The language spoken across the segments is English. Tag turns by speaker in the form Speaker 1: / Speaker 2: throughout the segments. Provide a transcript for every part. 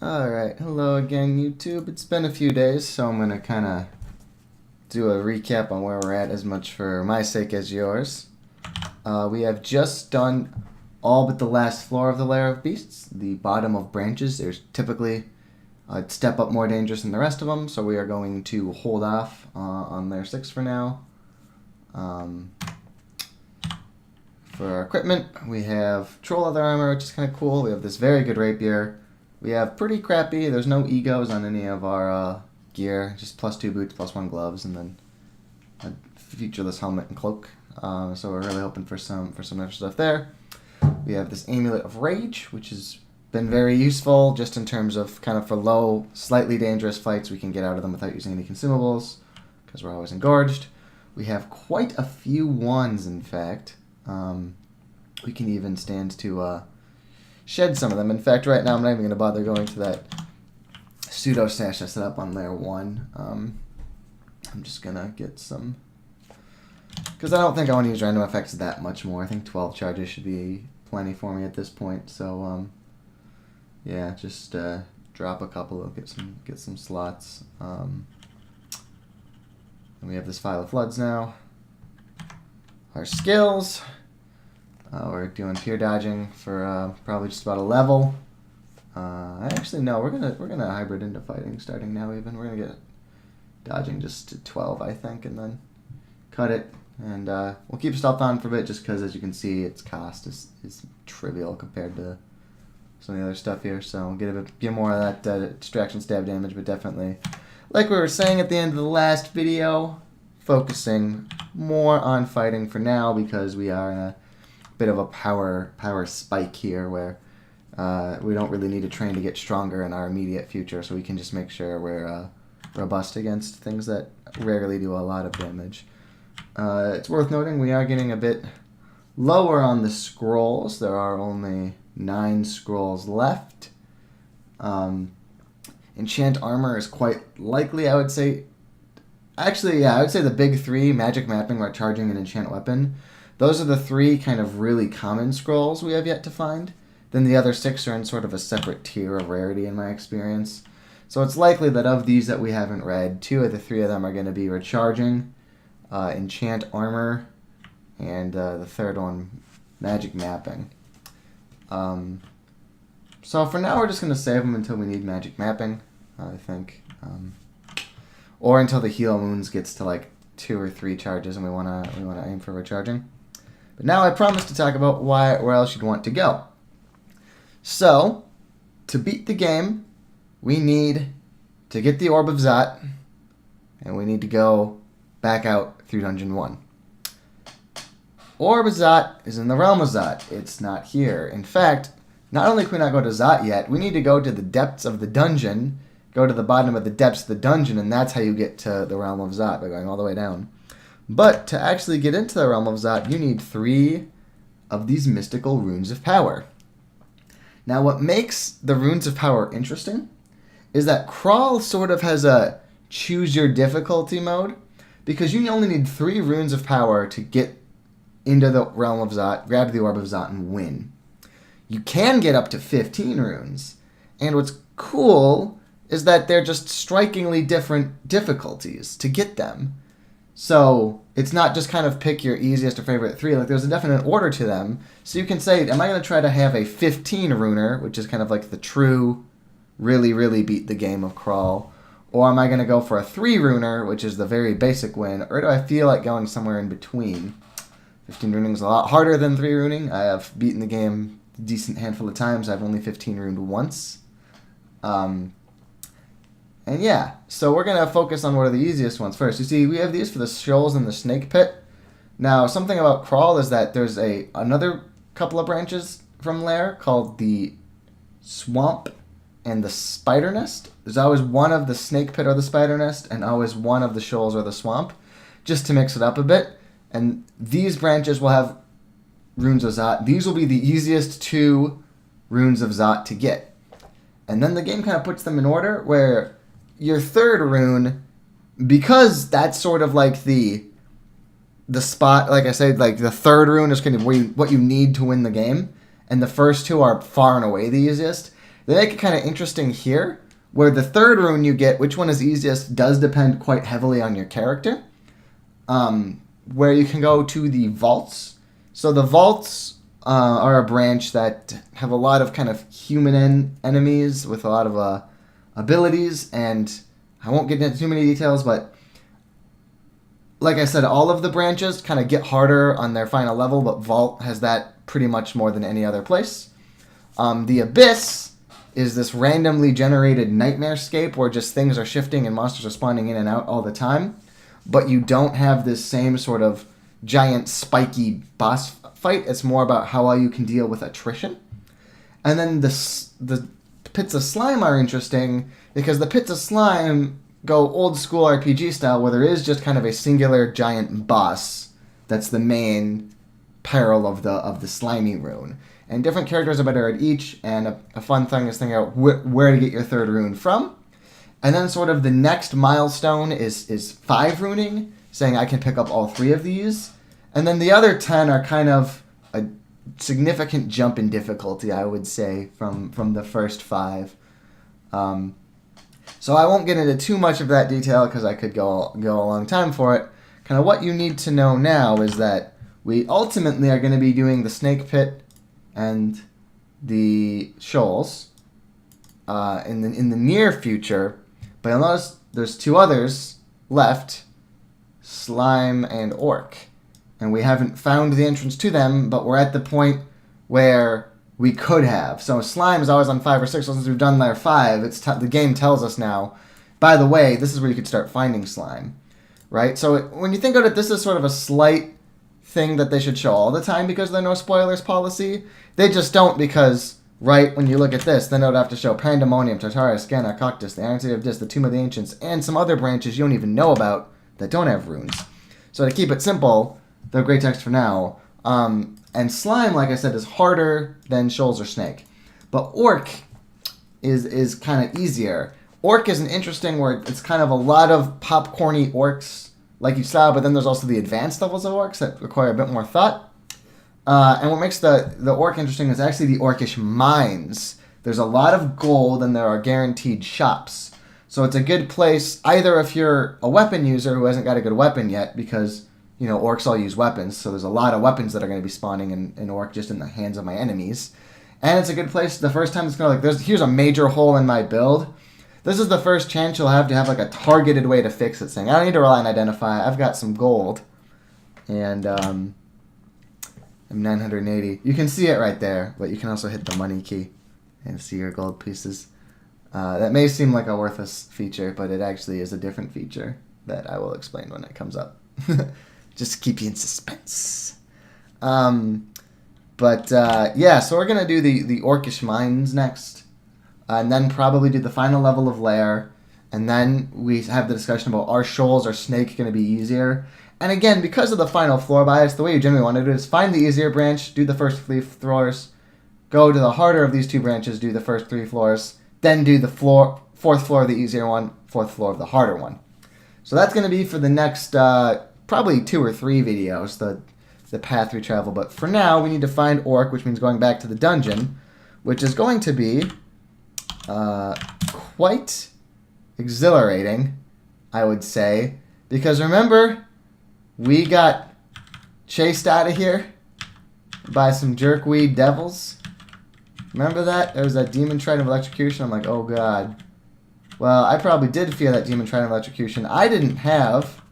Speaker 1: Alright, hello again YouTube. It's been a few days, so I'm going to kind of do a recap on where we're at as much for my sake as yours. We have just done all but the last floor of the Lair of Beasts, the bottom of branches. There's typically a step up more dangerous than the rest of them, so we are going to hold off on Lair 6 for now. For our equipment, we have troll leather armor, which is kind of cool. We have this very good rapier. We have pretty crappy, there's no egos on any of our gear, just +2 boots, +1 gloves, and then a featureless helmet and cloak. So we're really hoping for some extra stuff there. We have this Amulet of Rage, which has been very useful just in terms of kind of for low, slightly dangerous fights, we can get out of them without using any consumables, because we're always engorged. We have quite a few wands, in fact. We can even stand to shed some of them. In fact, right now I'm not even going to bother going to that pseudo stash I set up on layer 1. I'm just going to get some, because I don't think I want to use random effects that much more. I think 12 charges should be plenty for me at this point. So yeah, just drop a couple, get some slots. And we have this File of Floods now. Our skills. We're doing peer dodging for probably just about a level. Actually, no, we're gonna hybrid into fighting starting now. Even we're gonna get dodging just to 12, I think, and then cut it. And we'll keep stealth on for a bit, just because, as you can see, its cost is trivial compared to some of the other stuff here. So we'll get a bit more of that distraction stab damage, but definitely, like we were saying at the end of the last video, focusing more on fighting for now, because we are in a bit of a power spike here where we don't really need to train to get stronger in our immediate future, so we can just make sure we're robust against things that rarely do a lot of damage. It's worth noting we are getting a bit lower on the scrolls. There are only 9 scrolls left. Enchant armor is quite likely, I would say. Actually, yeah, I would say the big 3, magic mapping or charging an enchant weapon, those are the 3 kind of really common scrolls we have yet to find. Then the other 6 are in sort of a separate tier of rarity in my experience. So it's likely that of these that we haven't read, 2 of the 3 of them are going to be recharging, enchant armor, and the third one, magic mapping. So for now we're just going to save them until we need magic mapping, I think. Or until the heal wounds gets to like 2 or 3 charges and we want to aim for recharging. But now I promised to talk about where else you'd want to go. So, to beat the game, we need to get the Orb of Zot, and we need to go back out through Dungeon 1. Orb of Zot is in the Realm of Zot. It's not here. In fact, not only can we not go to Zot yet, we need to go to the depths of the dungeon, go to the bottom of the depths of the dungeon, and that's how you get to the Realm of Zot, by going all the way down. But to actually get into the Realm of Zot, you need 3 of these mystical runes of power. Now, what makes the runes of power interesting is that Crawl sort of has a choose your difficulty mode, because you only need 3 runes of power to get into the Realm of Zot, grab the Orb of Zot, and win. You can get up to 15 runes, and what's cool is that they're just strikingly different difficulties to get them. So it's not just kind of pick your easiest or favorite 3. Like, there's a definite order to them. So you can say, am I going to try to have a 15 runer, which is kind of like the true, really, really beat the game of Crawl, or am I going to go for a 3 runer, which is the very basic win, or do I feel like going somewhere in between? 15 runing is a lot harder than 3 runing. I have beaten the game a decent handful of times. I've only 15 runed once. And yeah, so we're going to focus on what are the easiest ones first. You see, we have these for the shoals and the snake pit. Now, something about Crawl is that there's another couple of branches from Lair called the Swamp and the Spider Nest. There's always one of the snake pit or the spider nest, and always one of the shoals or the swamp, just to mix it up a bit. And these branches will have runes of Zot. These will be the easiest 2 runes of Zot to get. And then the game kind of puts them in order, where your 3rd rune, because that's sort of like the spot, like I said, like the 3rd rune is kind of what you need to win the game, and the first 2 are far and away the easiest. They make it kind of interesting here, where the third rune you get, which one is easiest, does depend quite heavily on your character. Where you can go to the vaults. So the vaults are a branch that have a lot of kind of human enemies with a lot of abilities, and I won't get into too many details, but like I said, all of the branches kind of get harder on their final level, but Vault has that pretty much more than any other place. The Abyss is this randomly generated nightmare scape where just things are shifting and monsters are spawning in and out all the time, but you don't have this same sort of giant spiky boss fight. It's more about how well you can deal with attrition. And then the Pits of Slime are interesting because the Pits of Slime go old school RPG style where there is just kind of a singular giant boss that's the main peril of the slimy rune. And different characters are better at each, and a fun thing is thinking out where to get your third rune from. And then sort of the next milestone is 5 runing, saying I can pick up all 3 of these. And then the other 10 are kind of a significant jump in difficulty, I would say, from the first 5. So I won't get into too much of that detail because I could go a long time for it. Kind of what you need to know now is that we ultimately are going to be doing the Snake Pit and the Shoals in the near future. But you'll notice there's 2 others left, Slime and Orc. And we haven't found the entrance to them, but we're at the point where we could have. So Slime is always on 5 or 6, so since we've done their 5, the game tells us now, by the way, this is where you could start finding Slime. Right? So when you think of it, this is sort of a slight thing that they should show all the time because of their no spoilers policy. They just don't because, right, when you look at this, then it would have to show Pandemonium, Tartaria, Scanna, Coctus, the Iron City of Dis, the Tomb of the Ancients, and some other branches you don't even know about that don't have runes. So to keep it simple, they're great text for now. And Slime, like I said, is harder than Shoals or Snake. But Orc is kind of easier. Orc is an interesting where it's kind of a lot of popcorny orcs like you saw, but then there's also the advanced levels of orcs that require a bit more thought. And what makes the orc interesting is actually the orcish mines. There's a lot of gold and there are guaranteed shops. So it's a good place either if you're a weapon user who hasn't got a good weapon yet because, you know, orcs all use weapons. So there's a lot of weapons that are going to be spawning in orc just in the hands of my enemies. And it's a good place the first time it's going to here's a major hole in my build. This is the first chance you'll have to have like a targeted way to fix it, saying, I don't need to rely on Identify. I've got some gold. And I'm 980. You can see it right there, but you can also hit the money key and see your gold pieces. That may seem like a worthless feature, but it actually is a different feature that I will explain when it comes up. Just to keep you in suspense. Yeah, so we're going to do the Orcish Mines next. And then probably do the final level of Lair. And then we have the discussion about are Shoals or Snake going to be easier. And again, because of the final floor bias, the way you generally want to do it is find the easier branch, do the first 3 floors, go to the harder of these 2 branches, do the first 3 floors, then do the 4th floor of the easier one, 4th floor of the harder one. So that's going to be for the next probably 2 or 3 videos, the path we travel. But for now, we need to find Orc, which means going back to the dungeon, which is going to be quite exhilarating, I would say, because remember, we got chased out of here by some jerkweed devils. Remember that? There was that demon trident of electrocution. I'm like, oh god. Well, I probably did feel that demon trident of electrocution. I didn't have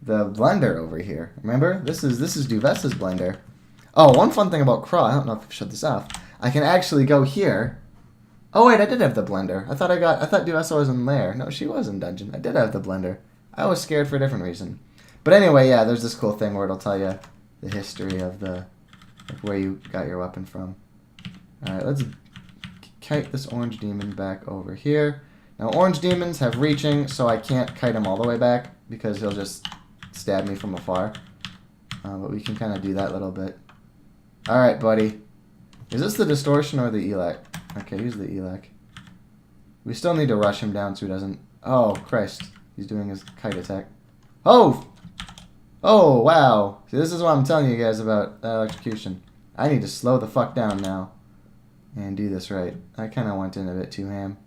Speaker 1: the blender over here. Remember? This is Duvessa's blender. Oh, one fun thing about Crawl, I don't know if I shut this off. I can actually go here. Oh wait, I did have the blender. I thought Duvessa was in Lair. No, she was in dungeon. I did have the blender. I was scared for a different reason. But anyway, yeah, there's this cool thing where it'll tell you the history of where you got your weapon from. Alright, let's kite this orange demon back over here. Now, orange demons have reaching, so I can't kite him all the way back because he'll just stab me from afar. But we can kind of do that a little bit. Alright, buddy. Is this the distortion or the elec? Okay, use the elec. We still need to rush him down so he doesn't... Oh, Christ. He's doing his kite attack. Oh! Oh, wow. See, this is what I'm telling you guys about electrocution. I need to slow the fuck down now. and do this right. I kind of went in a bit too ham.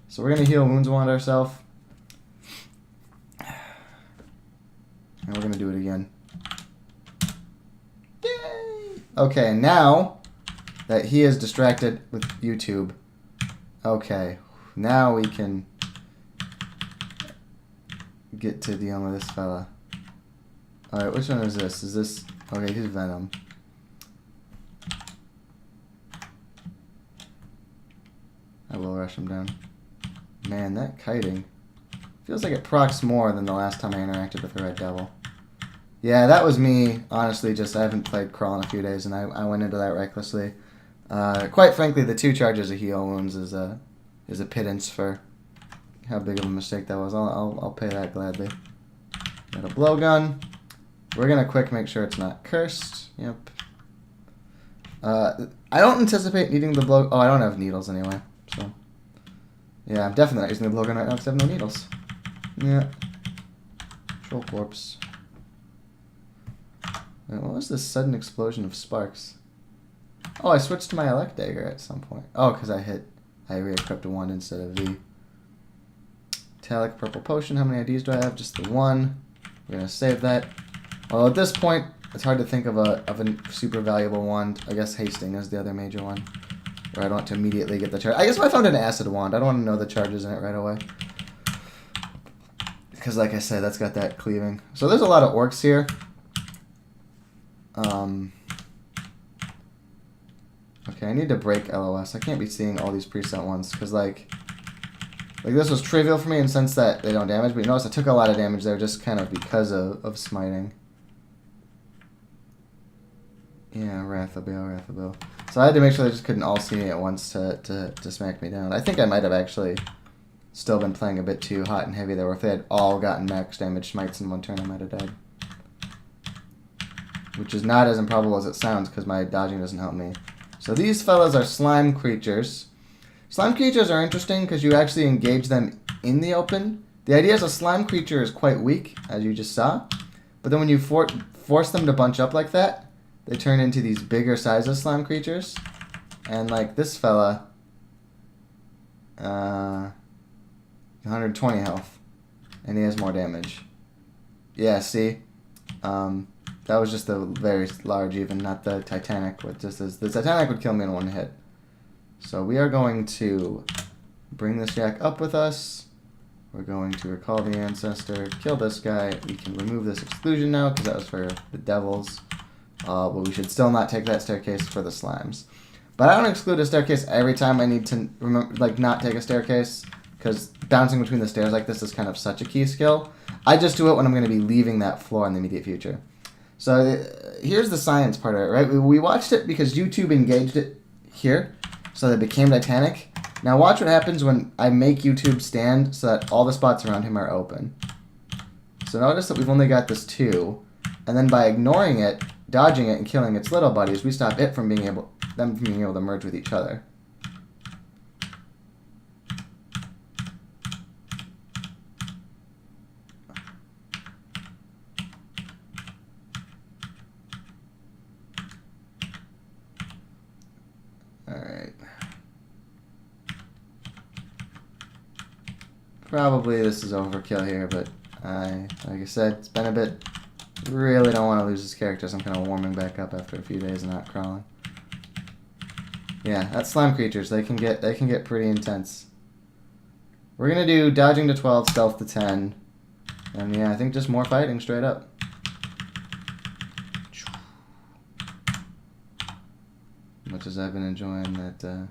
Speaker 1: So we're going to heal Wounds Wand ourselves. And we're going to do it again. Yay! Okay, now that he is distracted with YouTube, okay, now we can get to dealing with this fella. Alright, which one is this? Is this... Okay, he's Venom. I will rush him down. Man, that kiting feels like it procs more than the last time I interacted with the Red Devil. Yeah, that was me. Honestly, just I haven't played Crawl in a few days, and I went into that recklessly. Quite frankly, the 2 charges of heal wounds is a pittance for how big of a mistake that was. I'll pay that gladly. Got a blowgun. We're gonna quick make sure it's not cursed. Yep. I don't anticipate needing the blow. Oh, I don't have needles anyway. So yeah, I'm definitely not using the blowgun right now because I have no needles. Yeah. Troll corpse. Wait, what was this sudden explosion of sparks? Oh, I switched to my elect dagger at some point. Oh, because I re-equipped a 1 instead of V. Metallic purple potion. How many IDs do I have? Just the 1. We're gonna save that. Well, at this point, it's hard to think of a super valuable wand. I guess Hasting is the other major one, where I don't want to immediately get the charge. I guess if I found an acid wand, I don't want to know the charges in it right away. Because like I said, that's got that cleaving. So there's a lot of orcs here. Okay, I need to break LOS. I can't be seeing all these preset ones, because like this was trivial for me in the sense that they don't damage, but you notice I took a lot of damage there just kind of because of smiting. Yeah, Rathabil. So I had to make sure they just couldn't all see me at once to smack me down. I think I might have actually still been playing a bit too hot and heavy there, where if they had all gotten max damage smites in one turn, I might have died. Which is not as improbable as it sounds, because my dodging doesn't help me. So these fellas are slime creatures. Slime creatures are interesting because you actually engage them in the open. The idea is a slime creature is quite weak, as you just saw. But then when you force them to bunch up like that, they turn into these bigger sizes slime creatures. And like this fella, 120 health. And he has more damage. Yeah, see? That was just the very large even, not the Titanic. What just is the Titanic would kill me in 1 hit. So we are going to bring this yak up with us. We're going to recall the ancestor, kill this guy. We can remove this exclusion now because that was for the devils. But we should still not take that staircase for the slimes. But I don't exclude a staircase every time I need to remember, like, not take a staircase, because bouncing between the stairs like this is kind of such a key skill. I just do it when I'm going to be leaving that floor in the immediate future. So here's the science part of it, right? We watched it because YouTube engaged it here, so that it became Titanic. Now watch what happens when I make YouTube stand so that all the spots around him are open. So notice that we've only got this 2, and then by ignoring it, dodging it, and killing its little buddies, we stop it from being able to merge with each other. Alright. Probably this is overkill here, but like I said, it's been a bit. Really don't want to lose this character, so I'm kind of warming back up after a few days of not crawling. Yeah, that's slime creatures. They can get pretty intense. We're gonna do dodging to 12, stealth to 10, and yeah, I think just more fighting straight up. Much as I've been enjoying that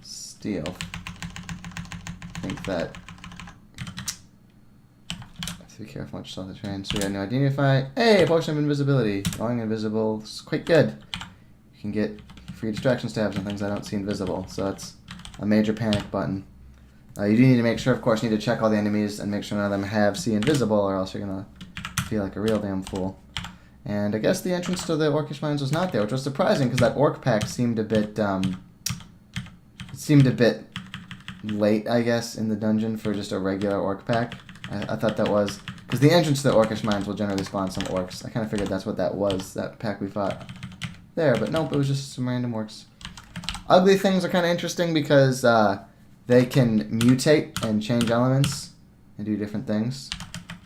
Speaker 1: steal, I think that. Be careful much on the train. So we got no identify. Hey, potion of invisibility. Going invisible is quite good. You can get free distraction stabs and things I don't see invisible. So that's a major panic button. You do need to make sure, of course, you need to check all the enemies and make sure none of them have see invisible, or else you're gonna feel like a real damn fool. And I guess the entrance to the Orcish Mines was not there, which was surprising because that orc pack seemed a bit late, I guess, in the dungeon for just a regular orc pack. I thought that was because the entrance to the Orcish Mines will generally spawn some orcs. I kind of figured that's what that was, that pack we fought. there, but nope, it was just some random works. Ugly things are kind of interesting because they can mutate and change elements and do different things.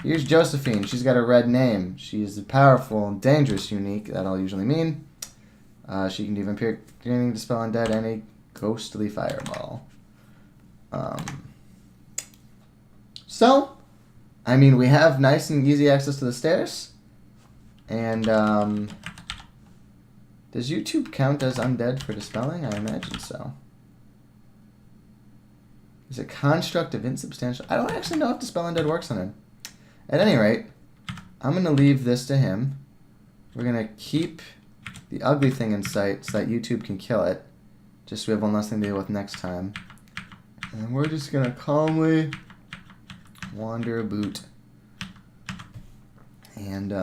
Speaker 1: Here's Josephine. She's got a red name. She's a powerful and dangerous unique. That'll usually mean. She can do vampiric training, dispel undead, and a ghostly fireball. So, I mean, we have nice and easy access to the stairs. And, does YouTube count as undead for dispelling? I imagine so. Is it construct of insubstantial? I don't actually know if dispel undead works on him. At any rate, I'm going to leave this to him. We're going to keep the ugly thing in sight so that YouTube can kill it. Just so we have one less thing to deal with next time. And we're just going to calmly wander about. And,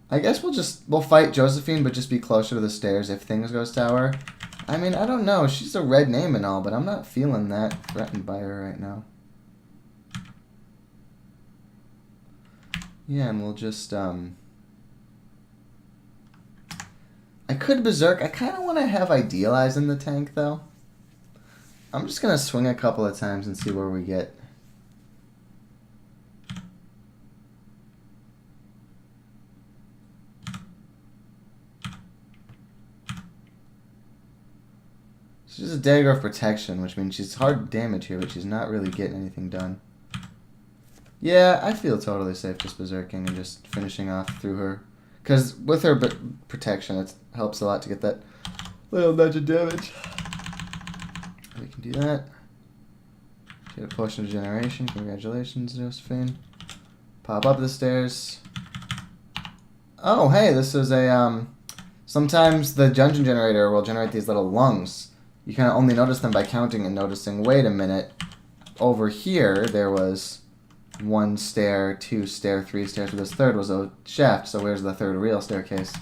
Speaker 1: I guess we'll fight Josephine, but just be closer to the stairs if things goes sour. I mean, I don't know. She's a red name and all, but I'm not feeling that threatened by her right now. Yeah, and we'll just, I could Berserk. I kind of want to have Idealize in the tank, though. I'm just going to swing a couple of times and see where we get. She's a Dagger of Protection, which means she's hard damage here, but she's not really getting anything done. Yeah, I feel totally safe just Berserking and just finishing off through her. Because with her protection, it helps a lot to get that little nudge of damage. We can do that. She had a Potion of Regeneration. Congratulations, Josephine. Pop up the stairs. Oh, hey, this is a, sometimes the dungeon generator will generate these little lungs. You kind of only notice them by counting and noticing, wait a minute, over here there was 1 stair, 2 stair, 3 stairs, this third was a shaft, so where's the third real staircase?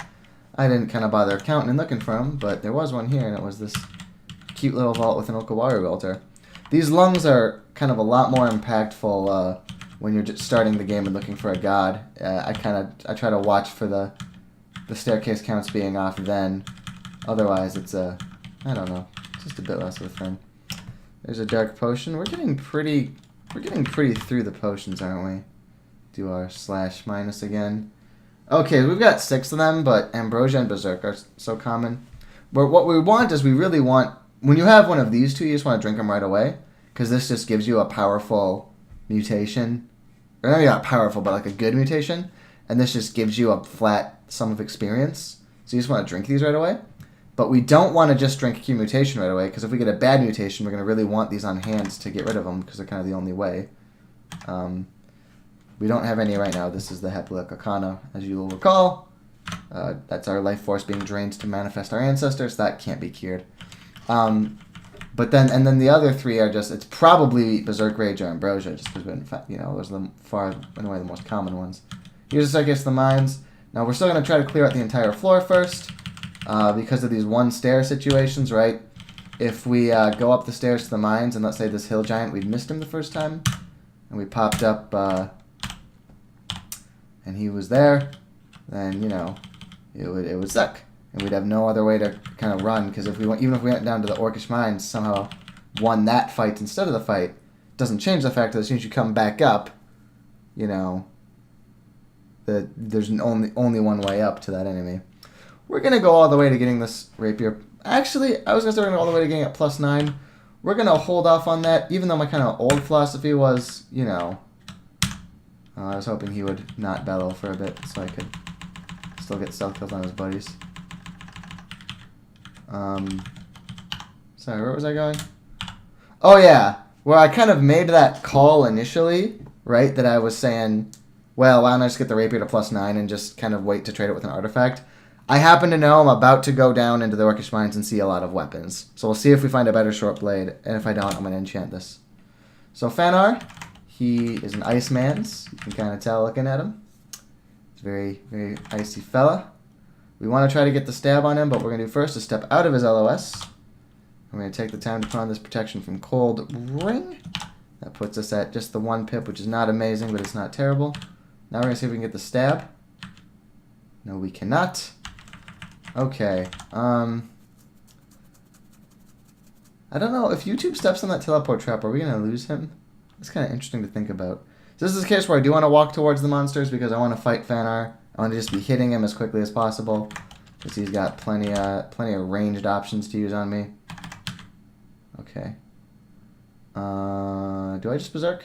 Speaker 1: I didn't kind of bother counting and looking for them, but there was one here, and it was this cute little vault with an Okawari altar. These lungs are kind of a lot more impactful when you're just starting the game and looking for a god. I try to watch for the staircase counts being off then. Otherwise, it's I don't know. Just a bit less of a thing. There's a dark potion. We're getting pretty through the potions, aren't we? Do our /- again. Okay, we've got 6 of them, but Ambrosia and Berserk are so common. But what we want is we really want, when you have one of these two, you just want to drink them right away, because this just gives you a powerful mutation. Or maybe not powerful, but like a good mutation. And this just gives you a flat sum of experience. So you just want to drink these right away. But we don't want to just drink Q mutation right away, because if we get a bad mutation, we're going to really want these on hand to get rid of them, because they're kind of the only way. We don't have any right now. This is the Hepla Kakana, as you will recall. That's our life force being drained to manifest our ancestors. That can't be cured. But then the other 3 are just, it's probably Berserk Rage or Ambrosia, just because we didn't, those are far and away the most common ones. Here's the Staircase to the Mines. Now we're still going to try to clear out the entire floor first. Because of these 1 stair situations, right? If we go up the stairs to the mines, and let's say this hill giant, we missed him the first time, and we popped up, and he was there, then, it would suck. And we'd have no other way to kind of run, because even if we went down to the Orcish mines, somehow won that fight instead of the fight, doesn't change the fact that as soon as you come back up, that there's only one way up to that enemy. We're going to go all the way to getting this rapier. Actually, I was going to say we're going to go all the way to getting it +9. We're going to hold off on that, even though my kind of old philosophy was, I was hoping he would not bellow for a bit so I could still get stealth kills on his buddies. Sorry, where was I going? Oh, yeah. Where I kind of made that call initially, right, that I was saying, well, why don't I just get the rapier to +9 and just kind of wait to trade it with an artifact? I happen to know I'm about to go down into the Orcish Mines and see a lot of weapons. So we'll see if we find a better short blade, and if I don't, I'm going to enchant this. So Fanar, he is an Iceman's. You can kind of tell looking at him. He's a very, very icy fella. We want to try to get the stab on him, but what we're going to do first is step out of his LOS. I'm going to take the time to put on this protection from cold ring. That puts us at just the 1 pip, which is not amazing, but it's not terrible. Now we're going to see if we can get the stab. No, we cannot. Okay. I don't know. If YouTube steps on that teleport trap, are we going to lose him? It's kind of interesting to think about. So this is a case where I do want to walk towards the monsters because I want to fight Fanar. I want to just be hitting him as quickly as possible because he's got plenty of ranged options to use on me. Okay. Do I just berserk?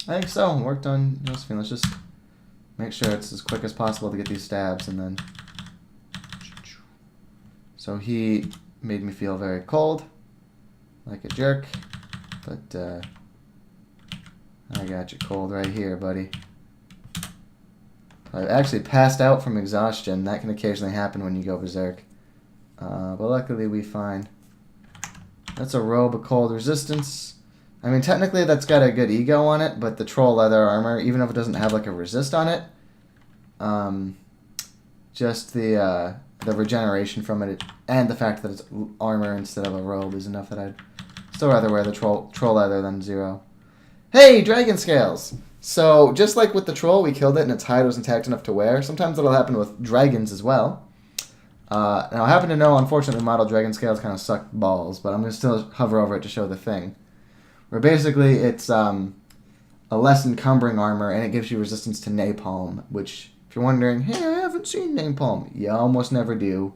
Speaker 1: I think so. Worked on Josephine. Let's just make sure it's as quick as possible to get these stabs, and then. So he made me feel very cold, like a jerk, but I got you cold right here, buddy. I've actually passed out from exhaustion. That can occasionally happen when you go berserk, but luckily we find. That's a robe of cold resistance. I mean, technically that's got a good ego on it, but the troll leather armor, even if it doesn't have like a resist on it, just the regeneration from it and the fact that it's armor instead of a robe is enough that I'd still rather wear the troll leather than 0. Hey, dragon scales! So, just like with the troll, we killed it and its hide was intact enough to wear. Sometimes that'll happen with dragons as well. Now, I happen to know, unfortunately, model dragon scales kind of suck balls, but I'm going to still hover over it to show the thing. Where basically it's a less encumbering armor, and it gives you resistance to napalm, which, if you're wondering, hey, I haven't seen napalm, you almost never do.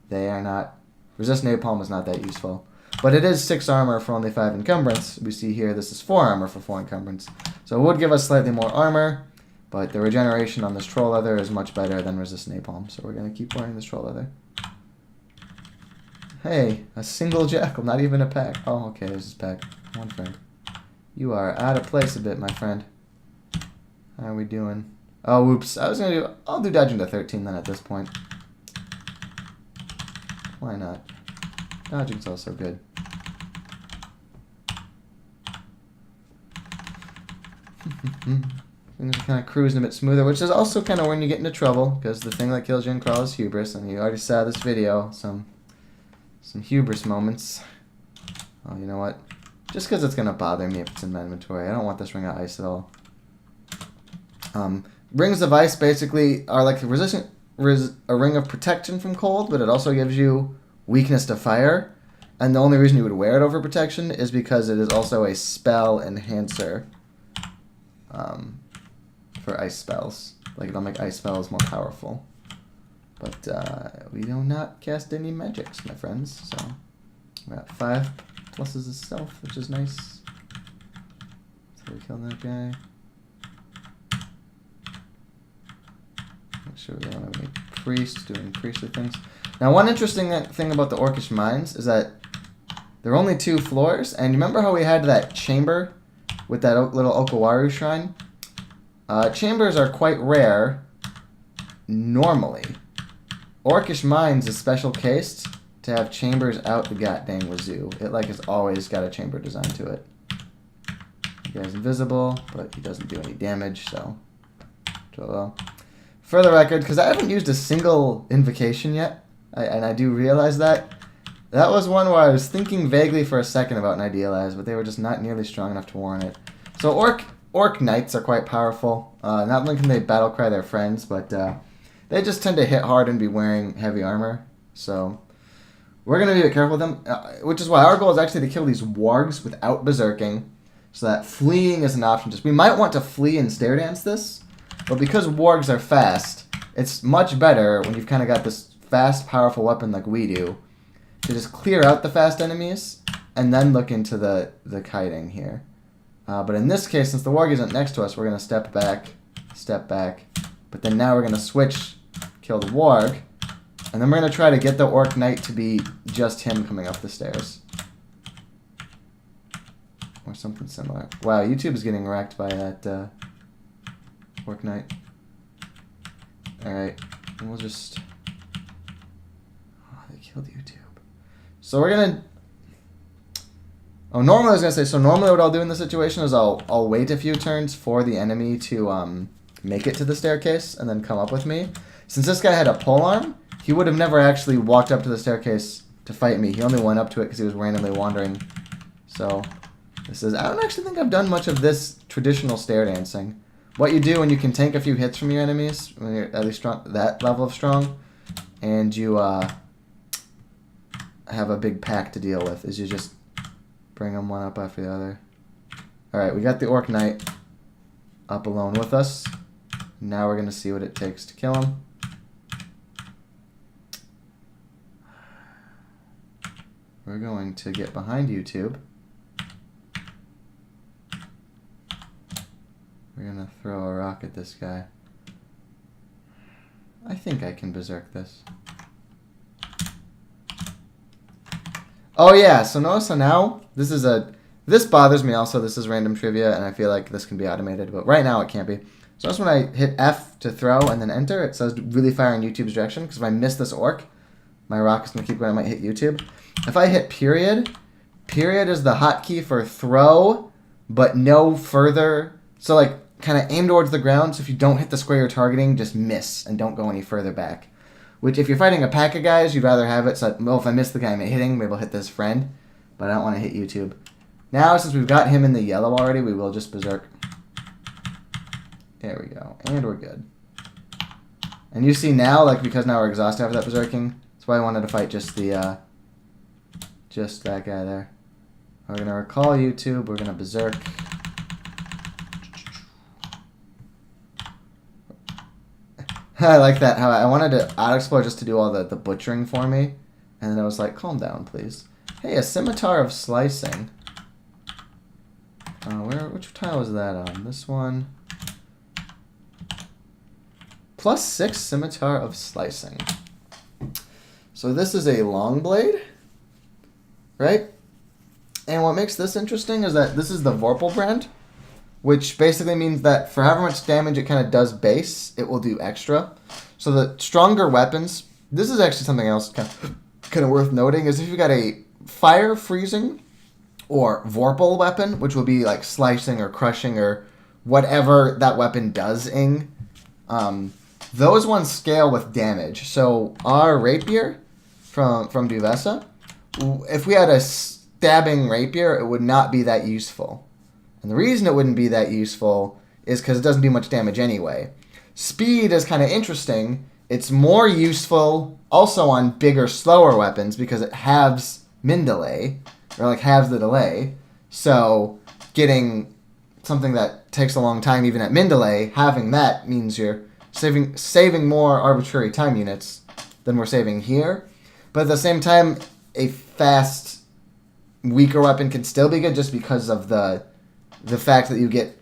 Speaker 1: They are not... Resist napalm is not that useful. But it is 6 armor for only 5 encumbrance. We see here this is 4 armor for 4 encumbrance. So it would give us slightly more armor, but the regeneration on this troll leather is much better than resist napalm. So we're going to keep wearing this troll leather. Hey, a single jackal, not even a pack. Oh, okay, there's his pack. 1 friend. You are out of place a bit, my friend. How are we doing? Oh, whoops. I'll do dodging to 13 then at this point. Why not? Dodging's also good. Things are kind of cruising a bit smoother, which is also kind of when you get into trouble, because the thing that kills you in crawl is hubris, and you already saw this video, some hubris moments. Oh, you know what? Just because it's going to bother me if it's in my inventory. I don't want this ring of ice at all. Rings of ice basically are like a ring of protection from cold, but it also gives you weakness to fire. And the only reason you would wear it over protection is because it is also a spell enhancer for ice spells. Like, it'll make ice spells more powerful. But we do not cast any magics, my friends. So we're at 5 pluses of stealth, which is nice. So we kill that guy. Make sure we don't have any priests doing priestly things. Now, one interesting thing about the Orcish mines is that there are only 2 floors, and remember how we had that chamber with that little Okawaru shrine? Chambers are quite rare normally. Orcish mines is special cased to have chambers out the goddamn wazoo. It like has always got a chamber design to it. The guy's invisible, but he doesn't do any damage, so well. For the record, because I haven't used a single invocation yet, and I do realize that. That was one where I was thinking vaguely for a second about an idealize, but they were just not nearly strong enough to warrant it. So orc knights are quite powerful. Not only can they battle cry their friends, but they just tend to hit hard and be wearing heavy armor. So we're going to be careful with them, which is why our goal is actually to kill these wargs without berserking, so that fleeing is an option. We might want to flee and stair dance this, but because wargs are fast, it's much better when you've kind of got this fast, powerful weapon like we do, to just clear out the fast enemies and then look into the kiting here. But in this case, since the warg isn't next to us, we're going to step back, but then now we're going to switch, kill the warg, and then we're going to try to get the orc knight to be just him coming up the stairs. Or something similar. Wow, YouTube is getting wrecked by that orc knight. Alright, and we'll just... Oh, they killed YouTube. So we're going to... Oh, normally I was going to say, so normally what I'll do in this situation is I'll wait a few turns for the enemy to make it to the staircase and then come up with me. Since this guy had a polearm, he would have never actually walked up to the staircase to fight me. He only went up to it because he was randomly wandering. So this is... I don't actually think I've done much of this traditional stair dancing. What you do when you can tank a few hits from your enemies, when you're at least strong, that level of strong, and you have a big pack to deal with, is you just bring them one up after the other. Alright, we got the Orc Knight up alone with us. Now we're going to see what it takes to kill him. We're going to get behind YouTube. We're going to throw a rock at this guy. I think I can berserk this. Oh yeah, so notice how now, this bothers me also, this is random trivia, and I feel like this can be automated, but right now it can't be. So notice when I hit F to throw and then enter, it says really fire in YouTube's direction, because if I miss this orc, my rock is going to keep going, I might hit YouTube. If I hit period, period is the hotkey for throw, but no further, so like kind of aim towards the ground, so if you don't hit the square you're targeting, just miss and don't go any further back. Which, if you're fighting a pack of guys, you'd rather have it so that, well, if I miss the guy I'm hitting, maybe I'll hit this friend. But I don't want to hit YouTube. Now, since we've got him in the yellow already, we will just berserk. There we go. And we're good. And you see now, like, because now we're exhausted after that berserking, that's why I wanted to fight just the, just that guy there. We're going to recall YouTube. We're going to berserk. I like that, how I wanted to auto-explore just to do all the butchering for me. And then I was like, calm down, please. Hey, a Scimitar of Slicing. Which tile was that on? This one. +6 Scimitar of Slicing. So this is a long blade, right? And what makes this interesting is that this is the Vorpal brand, which basically means that for however much damage it kind of does base, it will do extra. So the stronger weapons, this is actually something else kind of worth noting, is if you've got a fire freezing or Vorpal weapon, which will be like slicing or crushing or whatever that weapon does-ing, those ones scale with damage. So our rapier from Duvessa, if we had a stabbing rapier, it would not be that useful. And the reason it wouldn't be that useful is because it doesn't do much damage anyway. Speed is kind of interesting. It's more useful also on bigger, slower weapons because it halves min delay, or like halves the delay. So getting something that takes a long time even at min delay, having that means you're saving more arbitrary time units than we're saving here. But at the same time, a fast, weaker weapon can still be good just because of the fact that you get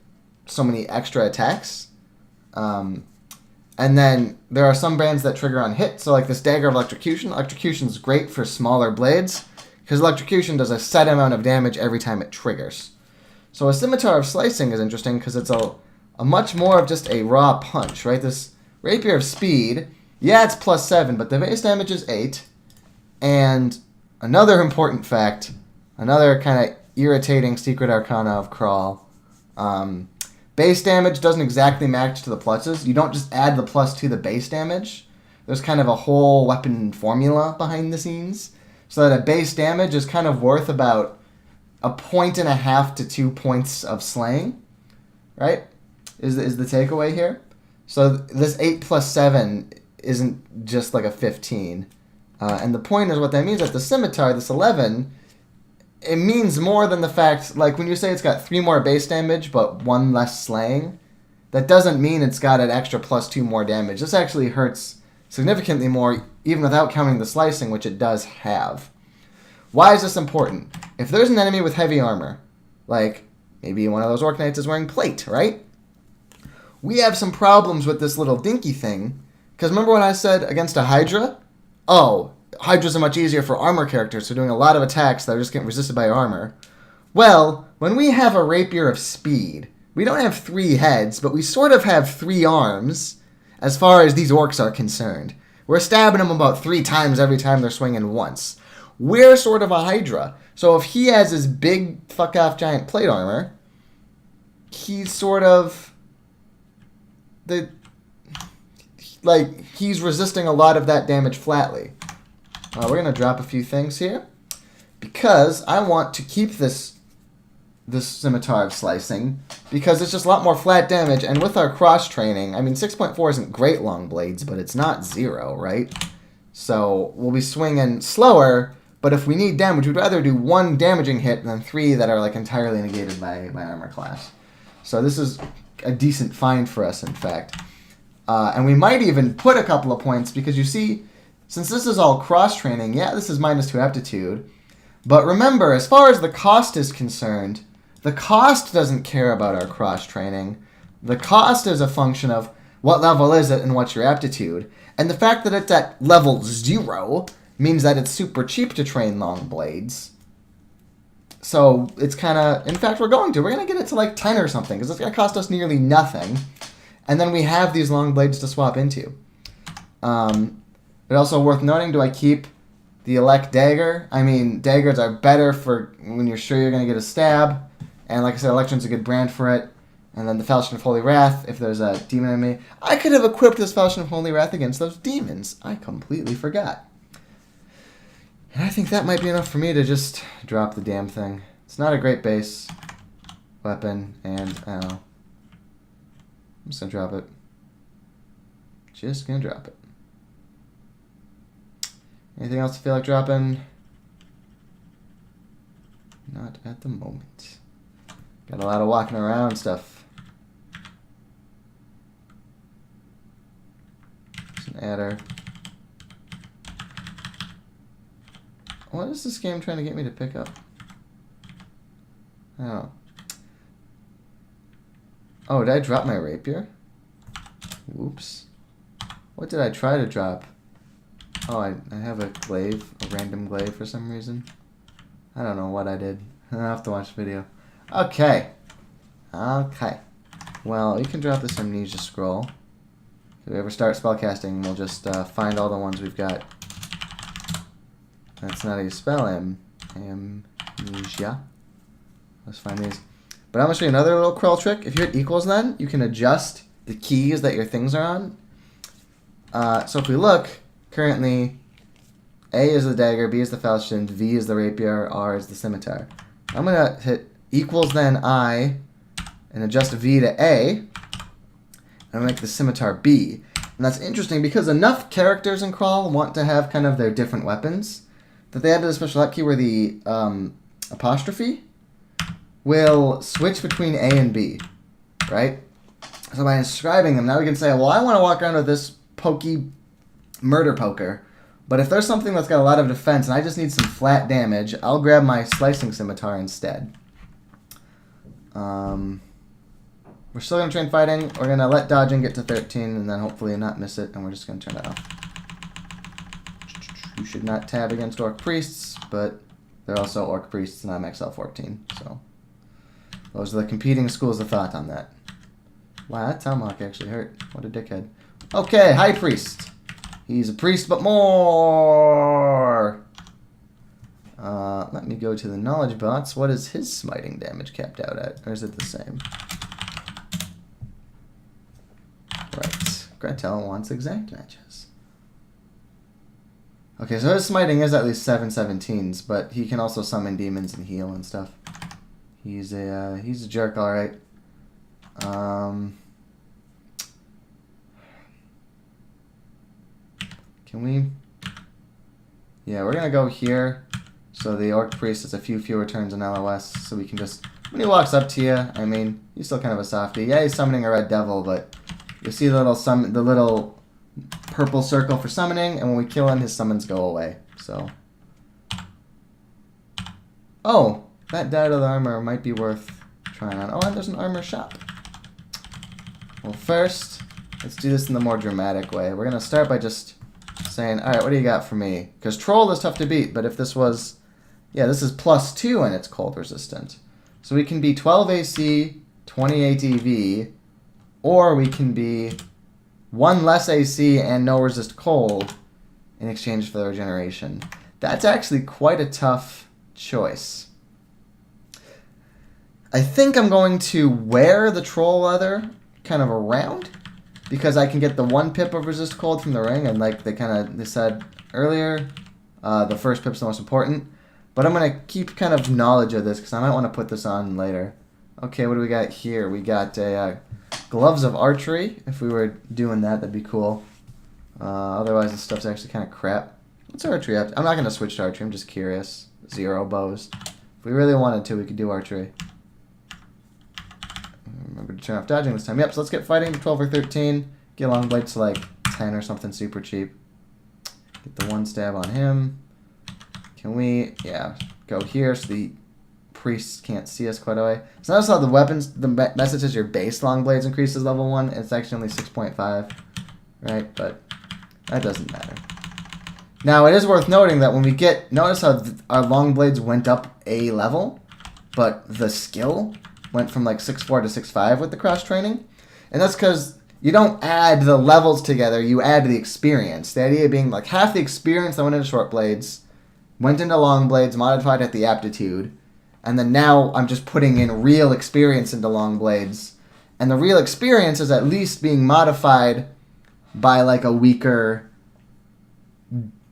Speaker 1: so many extra attacks. And then there are some brands that trigger on hit. So like this Dagger of Electrocution. Electrocution is great for smaller blades because Electrocution does a set amount of damage every time it triggers. So a Scimitar of Slicing is interesting because it's a much more of just a raw punch, right? This Rapier of Speed, yeah, it's +7, but the base damage is 8. And another important fact, another kind of irritating secret arcana of Crawl. Base damage doesn't exactly match to the pluses. You don't just add the plus to the base damage. There's kind of a whole weapon formula behind the scenes. So that a base damage is kind of worth about 1.5 to 2 points of slaying. Right? Is the takeaway here. So this 8 + 7 isn't just like a 15. And the point is what that means is that the Scimitar, this 11... it means more than the fact, like when you say it's got 3 more base damage but 1 less slaying, that doesn't mean it's got an extra +2 more damage. This actually hurts significantly more even without counting the slicing, which it does have. Why is this important? If there's an enemy with heavy armor, like maybe one of those Orc Knights is wearing plate, right? We have some problems with this little dinky thing, because remember when I said against a Hydra? Oh, Hydras are much easier for armor characters, so doing a lot of attacks that are just getting resisted by armor. Well, when we have a Rapier of Speed, we don't have 3 heads, but we sort of have 3 arms as far as these orcs are concerned. We're stabbing them about 3 times every time they're swinging once. We're sort of a Hydra, so if he has his big fuck-off giant plate armor, he's sort of... he's resisting a lot of that damage flatly. We're going to drop a few things here because I want to keep this Scimitar of Slicing because it's just a lot more flat damage, and with our cross training, I mean 6.4 isn't great long blades, but it's not 0, right? So we'll be swinging slower, but if we need damage, we'd rather do 1 damaging hit than 3 that are like entirely negated by armor class. So this is a decent find for us, in fact. And we might even put a couple of points because you see, since this is all cross training, yeah, this is -2 aptitude. But remember, as far as the cost is concerned, the cost doesn't care about our cross training. The cost is a function of what level is it and what's your aptitude. And the fact that it's at level 0 means that it's super cheap to train long blades. So it's kind of, in fact, we're going to get it to like 10 or something because it's going to cost us nearly nothing. And then we have these long blades to swap into. But also worth noting, do I keep the Elect Dagger? I mean, daggers are better for when you're sure you're going to get a stab. And like I said, Electron's a good brand for it. And then the Falchion of Holy Wrath, if there's a demon enemy. I could have equipped this Falchion of Holy Wrath against those demons. I completely forgot. And I think that might be enough for me to just drop the damn thing. It's not a great base weapon, and I don't know. I'm just going to drop it. Just going to drop it. Anything else you feel like dropping? Not at the moment. Got a lot of walking around stuff. There's an adder. What is this game trying to get me to pick up? Oh. Oh, did I drop my rapier? Whoops. What did I try to drop? Oh, I have a glaive, a random glaive for some reason. I don't know what I did. I'll have to watch the video. Okay. Okay. Well, you can drop this Amnesia Scroll. If we ever start spellcasting, we'll just find all the ones we've got. That's not how you spell Amnesia. Let's find these. But I'm going to show you another little Krill trick. If you hit equals then, you can adjust the keys that your things are on. So if we look, currently, A is the dagger, B is the falchion, V is the rapier, R is the scimitar. I'm going to hit equals then I and adjust V to A and make the scimitar B. And that's interesting because enough characters in Crawl want to have kind of their different weapons that they added a special hotkey where the apostrophe will switch between A and B, right? So by inscribing them, now we can say, well, I want to walk around with this pokey murder poker, but if there's something that's got a lot of defense and I just need some flat damage, I'll grab my slicing scimitar instead. We're still going to train fighting. We're going to let dodging get to 13 and then hopefully not miss it, and we're just going to turn it off. You should not tab against Orc Priests, but they're also Orc Priests and I'm XL14, so those are the competing schools of thought on that. Wow, that Tomahawk actually hurt. What a dickhead. Okay, High Priest. He's a priest, but more! Let me go to the knowledge bots. What is his smiting damage capped out at? Or is it the same? Right. Gretel wants exact matches. Okay, so his smiting is at least 7/17s, but he can also summon demons and heal and stuff. He's a jerk, alright. Can we? Yeah, we're gonna go here. So the Orc Priest has a few fewer turns in LOS, so we can just, when he walks up to you, I mean, he's still kind of a softie. Yeah, he's summoning a red devil, but you see the little purple circle for summoning, and when we kill him, his summons go away. So, oh, that die to the armor might be worth trying on. Oh, and there's an armor shop. Well, first, let's do this in the more dramatic way. We're gonna start by just saying, all right, what do you got for me? Because Troll is tough to beat, but if this was, yeah, this is +2 and it's cold resistant. So we can be 12 AC, 28 EV, or we can be 1 less AC and no resist cold in exchange for the regeneration. That's actually quite a tough choice. I think I'm going to wear the Troll leather kind of around, because I can get the 1 pip of resist cold from the ring, and like they said earlier, The first pip's the most important. But I'm going to keep kind of knowledge of this because I might want to put this on later. Okay, what do we got here? We got a gloves of archery. If we were doing that, that'd be cool. Otherwise, this stuff's actually kind of crap. What's archery up? I'm not going to switch to archery. I'm just curious. 0 bows. If we really wanted to, we could do archery. Remember to turn off dodging this time. Yep, so let's get fighting to 12 or 13. Get long blades to like 10 or something super cheap. Get the 1 stab on him. Can we, yeah, go here so the priests can't see us quite away. So notice how the weapons, the message says your base long blades increases level 1. It's actually only 6.5, right? But that doesn't matter. Now, it is worth noting that when we get, notice how our long blades went up a level, but the skill went from like 6.4 to 6.5 with the cross training. And that's because you don't add the levels together, you add the experience. The idea being like half the experience that went into short blades went into long blades, modified at the aptitude, and then now I'm just putting in real experience into long blades. And the real experience is at least being modified by like a weaker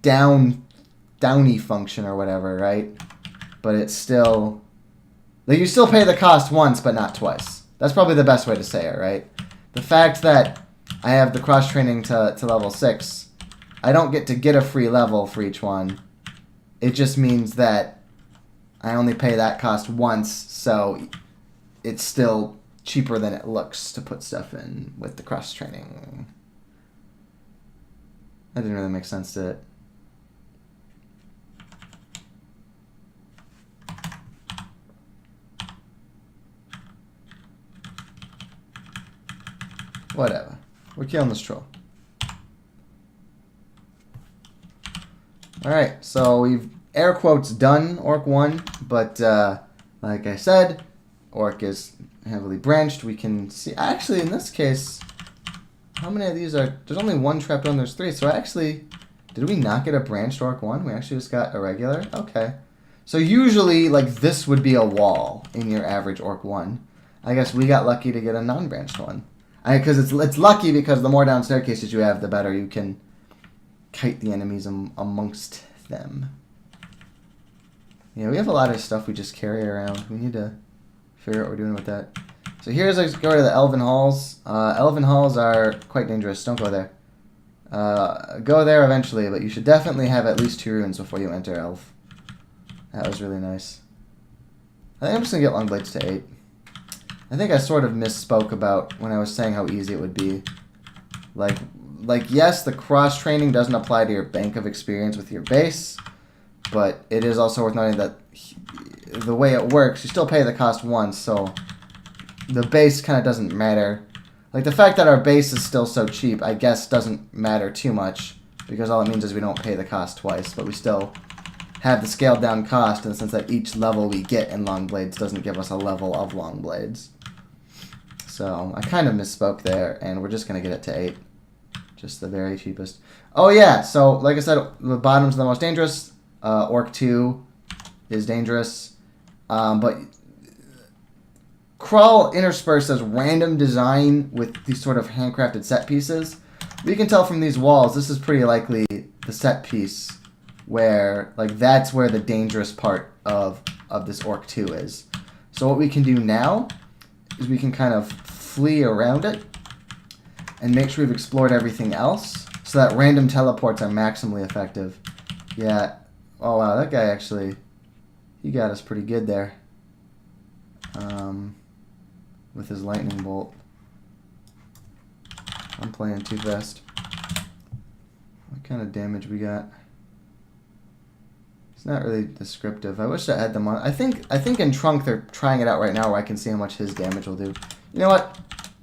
Speaker 1: downy function or whatever, right? But it's still, like, you still pay the cost once but not twice. That's probably the best way to say it, right? The fact that I have the cross training to level 6, I don't get to get a free level for each one. It just means that I only pay that cost once, so it's still cheaper than it looks to put stuff in with the cross training. That didn't really make sense, did it? Whatever. We're killing this troll. Alright, so we've air quotes done Orc 1, but like I said, Orc is heavily branched. We can see, actually in this case, how many of these are, there's only 1 trapdoor and there's 3, so actually, did we not get a branched Orc 1? We actually just got a regular? Okay. So usually, like, this would be a wall in your average Orc 1. I guess we got lucky to get a non-branched one. Because it's lucky because the more down staircases you have, the better you can kite the enemies amongst them. Yeah, we have a lot of stuff we just carry around. We need to figure out what we're doing with that. So here's, let's go to the Elven Halls. Elven Halls are quite dangerous. Don't go there. Go there eventually, but you should definitely have at least 2 runes before you enter Elf. That was really nice. I think I'm just going to get long blades to 8. I think I sort of misspoke about when I was saying how easy it would be. Like yes, the cross training doesn't apply to your bank of experience with your base, but it is also worth noting that the way it works, you still pay the cost once, so the base kind of doesn't matter. Like, the fact that our base is still so cheap, I guess, doesn't matter too much, because all it means is we don't pay the cost twice, but we still have the scaled down cost in the sense that each level we get in long blades doesn't give us a level of long blades. So I kind of misspoke there, and we're just going to get it to 8. Just the very cheapest. Oh yeah, so like I said, the bottoms are the most dangerous. Orc 2 is dangerous. But Crawl interspersed as random design with these sort of handcrafted set pieces. We can tell from these walls, this is pretty likely the set piece where, like, that's where the dangerous part of this Orc 2 is. So what we can do now is we can kind of flee around it and make sure we've explored everything else so that random teleports are maximally effective. Yeah. Oh, wow, that guy actually, he got us pretty good there. With his lightning bolt. I'm playing too fast. What kind of damage we got? It's not really descriptive. I wish I had them on. I think in Trunk they're trying it out right now where I can see how much his damage will do. You know what?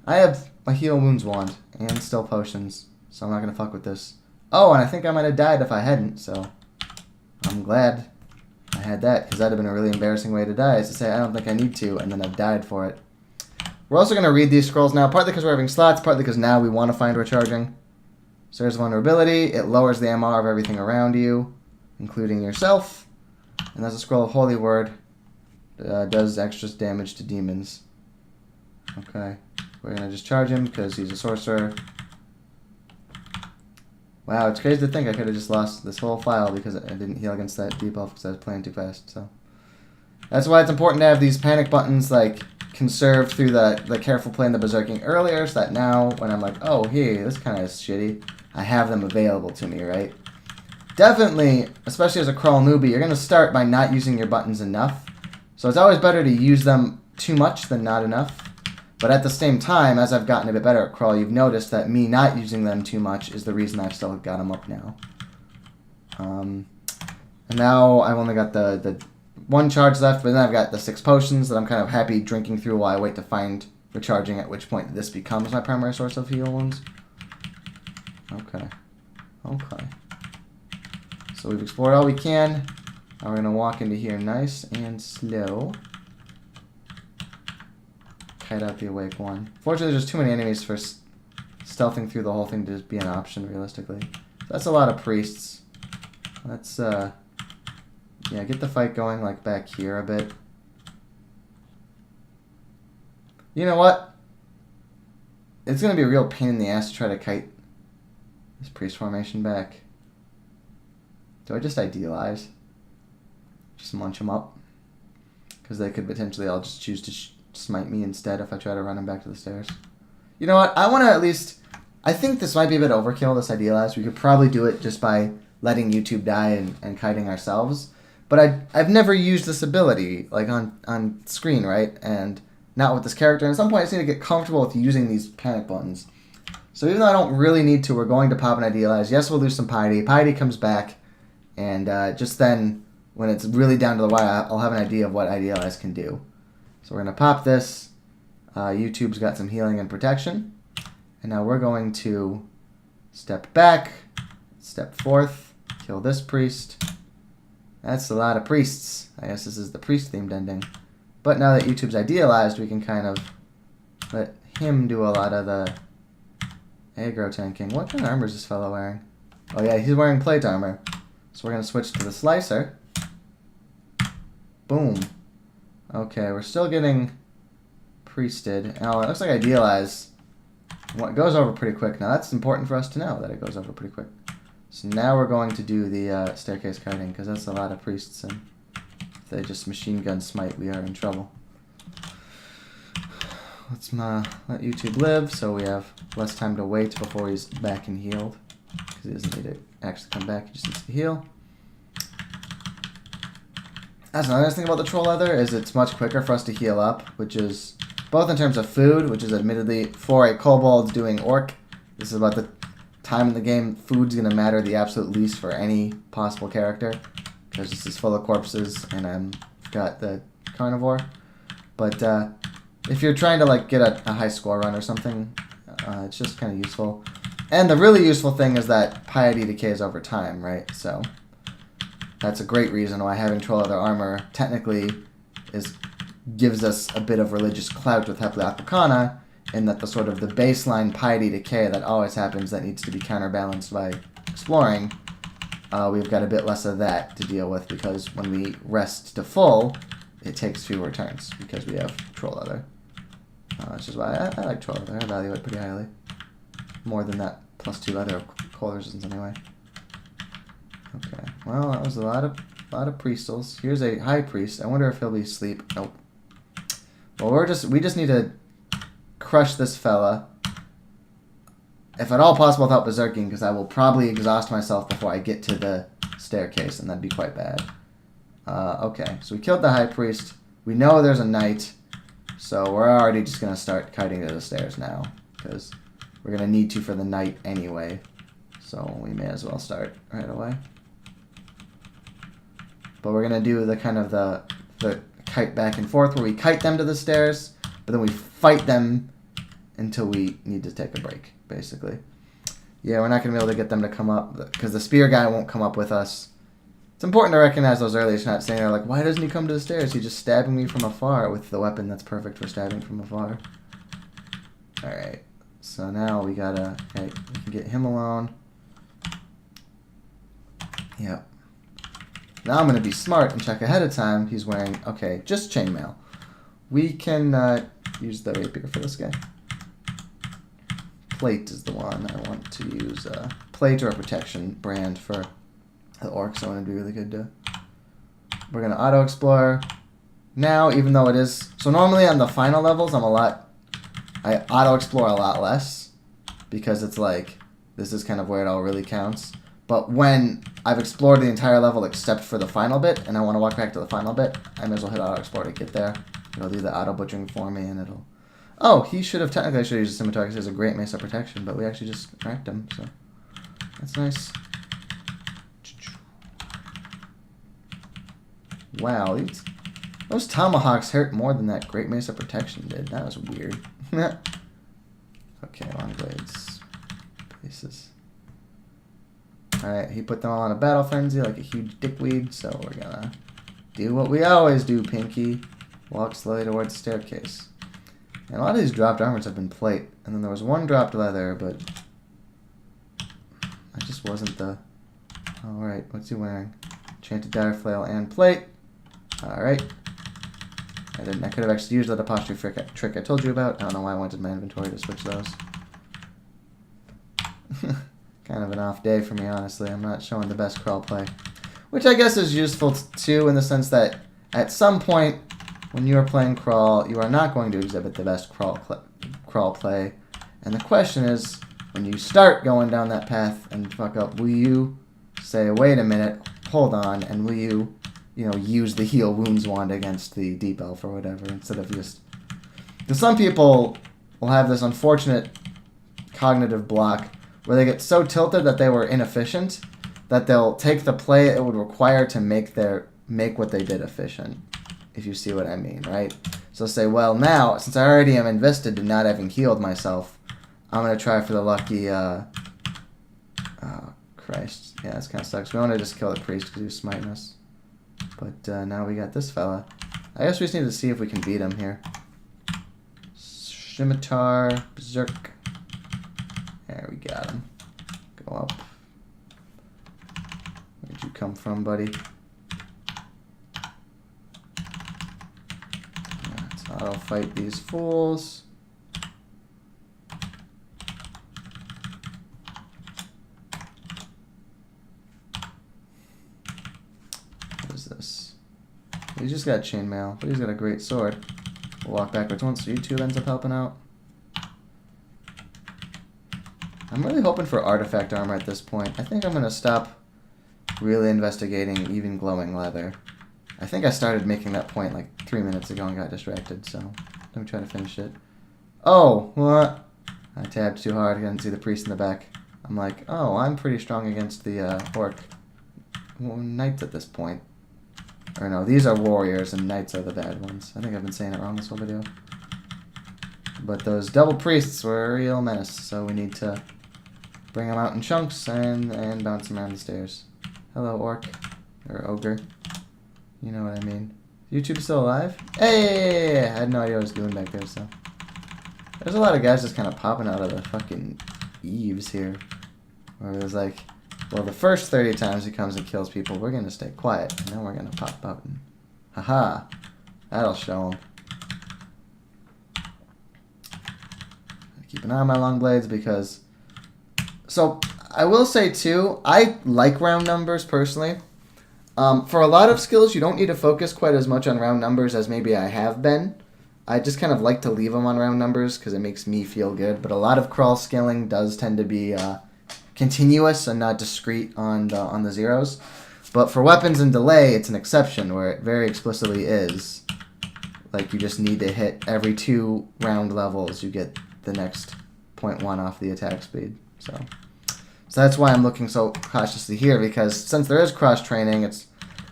Speaker 1: I have a heal wounds wand and still potions, so I'm not gonna fuck with this. Oh, and I think I might have died if I hadn't, so I'm glad I had that, because that'd have been a really embarrassing way to die, is to say I don't think I need to, and then I've died for it. We're also gonna read these scrolls now, partly because we're having slots, partly because now we want to find recharging. So there's vulnerability. It lowers the MR of everything around you, including yourself. And that's a scroll of Holy Word. Does extra damage to demons. Okay. We're going to just charge him because he's a sorcerer. Wow, it's crazy to think I could have just lost this whole file because I didn't heal against that debuff because I was playing too fast. So that's why it's important to have these panic buttons like conserved through the careful play and the berserking earlier, so that now when I'm like, oh, hey, this kind of is shitty, I have them available to me, right? Definitely, especially as a crawl newbie, you're going to start by not using your buttons enough. So it's always better to use them too much than not enough. But at the same time, as I've gotten a bit better at crawl, you've noticed that me not using them too much is the reason I've still got them up now. And now I've only got the one charge left, but then I've got the 6 potions that I'm kind of happy drinking through while I wait to find recharging, at which point this becomes my primary source of heal wounds. Okay. Okay. So we've explored all we can. Now we're going to walk into here nice and slow. Kite out the awake one. Fortunately, there's too many enemies for stealthing through the whole thing to just be an option, realistically. That's a lot of priests. Let's, yeah, get the fight going, like, back here a bit. You know what? It's going to be a real pain in the ass to try to kite this priest formation back. Do I just idealize? Just munch them up? Because they could potentially all just choose to smite me instead if I try to run them back to the stairs. You know what? I want to at least... I think this might be a bit overkill, this idealize. We could probably do it just by letting YouTube die and kiting ourselves. But I've never used this ability, like, on screen, right? And not with this character. And at some point, I just need to get comfortable with using these panic buttons. So even though I don't really need to, we're going to pop an idealize. Yes, we'll lose some piety. Piety comes back. And just then, when it's really down to the wire, I'll have an idea of what idealize can do. So we're going to pop this. YouTube's got some healing and protection. And now we're going to step back, step forth, kill this priest. That's a lot of priests. I guess this is the priest-themed ending. But now that YouTube's idealized, we can kind of let him do a lot of the aggro tanking. What kind of armor is this fellow wearing? Oh yeah, he's wearing plate armor. So we're going to switch to the slicer. Boom. Okay, we're still getting priested. Oh, it looks like idealize. It goes over pretty quick. Now that's important for us to know that it goes over pretty quick. So now we're going to do the staircase kiting because that's a lot of priests, and if they just machine gun smite, we are in trouble. Let's let YouTube live so we have less time to wait before he's back and healed, because he doesn't need to actually come back, he just needs to heal. That's another nice thing about the troll leather, is it's much quicker for us to heal up, which is both in terms of food, which is admittedly for a kobold doing orc. This is about the time in the game food's going to matter the absolute least for any possible character, because this is full of corpses and I've got the carnivore. But if you're trying to like get a high score run or something, it's just kind of useful. And the really useful thing is that piety decays over time, right? So that's a great reason why having troll leather armor technically gives us a bit of religious clout with Hepli Aquacana, in that the sort of the baseline piety decay that always happens that needs to be counterbalanced by exploring, we've got a bit less of that to deal with, because when we rest to full, it takes fewer turns because we have troll leather. Which is why I like troll leather. I value it pretty highly. More than that +2 leather of cold resistance anyway. Okay, well that was a lot of priestals. Here's a high priest. I wonder if he'll be asleep. Nope. Well, we just need to crush this fella, if at all possible without berserking, because I will probably exhaust myself before I get to the staircase, and that'd be quite bad. Okay, so we killed the high priest. We know there's a knight, so we're already just going to start kiting to the stairs now, because we're going to need to for the knight anyway, so we may as well start right away. But we're going to do the kind of the kite back and forth, where we kite them to the stairs, but then we fight them until we need to take a break, basically. Yeah, we're not going to be able to get them to come up, because the spear guy won't come up with us. It's important to recognize those early. It's not saying they're like, why doesn't he come to the stairs? He's just stabbing me from afar with the weapon that's perfect for stabbing from afar. Alright, so now we gotta, okay, we can get him alone. Yep. Now I'm going to be smart and check ahead of time. He's wearing, okay, just chainmail. We can use the rapier for this guy. Plate is the one I want to use. plate or a protection brand for the orcs, so it'd be really good to... We're going to auto-explore. Now, even though it is... So normally on the final levels, I auto-explore a lot less. Because it's like, this is kind of where it all really counts. But when I've explored the entire level except for the final bit, and I want to walk back to the final bit, I may as well hit auto-explore to get there. It'll do the auto-butchering for me, and it'll... Oh, he should have... Technically, I should have used a scimitar because he has a great mace of protection, but we actually just wrecked him, so... That's nice. Wow, those tomahawks hurt more than that great mace of protection did. That was weird. Okay, long blades. Places. Alright, he put them all in a battle frenzy like a huge dickweed, so we're gonna do what we always do, Pinky. Walk slowly towards the staircase. And a lot of these dropped armors have been plate, and then there was one dropped leather, but that just wasn't the... Alright, what's he wearing? Enchanted dire flail and plate. Alright. I could have actually used that apostrophe trick I told you about. I don't know why I wanted my inventory to switch those. Kind of an off day for me, honestly. I'm not showing the best crawl play. Which I guess is useful too, in the sense that at some point when you are playing crawl, you are not going to exhibit the best crawl play. And the question is, when you start going down that path and fuck up, will you say, wait a minute, hold on, and will you, use the heal wounds wand against the deep elf or whatever, instead of just... Because some people will have this unfortunate cognitive block where they get so tilted that they were inefficient that they'll take the play it would require to make what they did efficient, if you see what I mean, right? So say, well, now, since I already am invested in not having healed myself, I'm going to try for the lucky, oh, Christ. Yeah, this kind of sucks. We want to just kill the priest because he was smiting us. But now we got this fella. I guess we just need to see if we can beat him here. Scimitar, Berserk. There, we got him. Go up. Where'd you come from, buddy? Let's auto-fight these fools. What is this? He's just got chainmail, but he's got a great sword. We'll walk backwards once, so you two ends up helping out. I'm really hoping for artifact armor at this point. I think I'm going to stop really investigating even glowing leather. I think I started making that point like 3 minutes ago and got distracted, so let me try to finish it. Oh, what? I tabbed too hard, I didn't see the priest in the back. I'm like, oh, I'm pretty strong against the orc. Well, knights at this point. Or no, these are warriors and knights are the bad ones. I think I've been saying it wrong this whole video. But those double priests were a real menace, so we need to bring them out in chunks and bounce them around the stairs. Hello, orc. Or ogre. You know what I mean. YouTube still alive? Hey! I had no idea what I was doing back there, so. There's a lot of guys just kind of popping out of the fucking eaves here. Where it was like, well, the first 30 times he comes and kills people, we're going to stay quiet. And then we're going to pop out and... Haha! That'll show him. Keep an eye on my long blades because... So, I will say too, I like round numbers personally. For a lot of skills, you don't need to focus quite as much on round numbers as maybe I have been. I just kind of like to leave them on round numbers because it makes me feel good. But a lot of crawl scaling does tend to be continuous and not discrete on the zeros. But for weapons and delay, it's an exception where it very explicitly is. Like you just need to hit every 2 round levels, you get the next 0.1 off the attack speed. So that's why I'm looking so cautiously here, because since there is cross-training, it's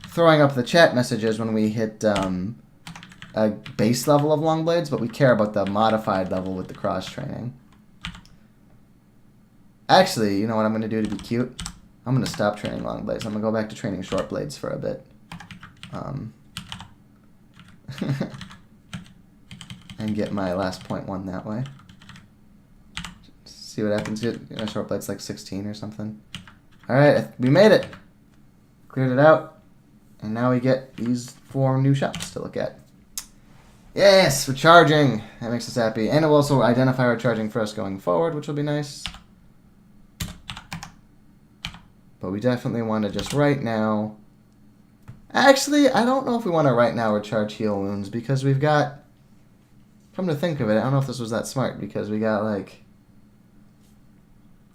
Speaker 1: throwing up the chat messages when we hit a base level of long blades, but we care about the modified level with the cross-training. Actually, you know what I'm going to do to be cute? I'm going to stop training long blades. I'm going to go back to training short blades for a bit. And get my last 0.1 that way. See what happens. Short blade's like 16 or something. Alright, we made it. Cleared it out. And now we get these 4 new shops to look at. Yes, we're charging. That makes us happy. And it will also identify our charging for us going forward, which will be nice. But we definitely want to just right now... Actually, I don't know if we want to right now recharge heal wounds because we've got... Come to think of it, I don't know if this was that smart because we got like...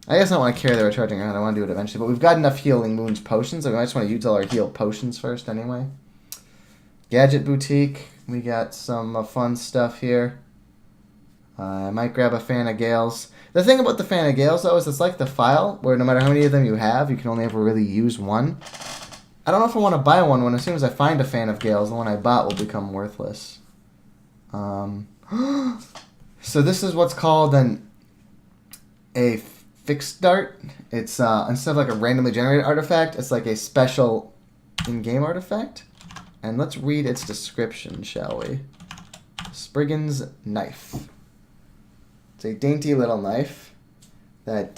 Speaker 1: I guess I don't want to carry the recharging around, I want to do it eventually. But we've got enough healing wounds potions, so we might just want to use all our healed potions first anyway. Gadget Boutique, we got some fun stuff here. I might grab a fan of Gales. The thing about the fan of Gales, though, is it's like the file, where no matter how many of them you have, you can only ever really use one. I don't know if I want to buy one when as soon as I find a fan of Gales, the one I bought will become worthless. So this is what's called a fixed dart. It's instead of like a randomly generated artifact, it's like a special in-game artifact. And let's read its description, shall we? Spriggan's Knife. It's a dainty little knife that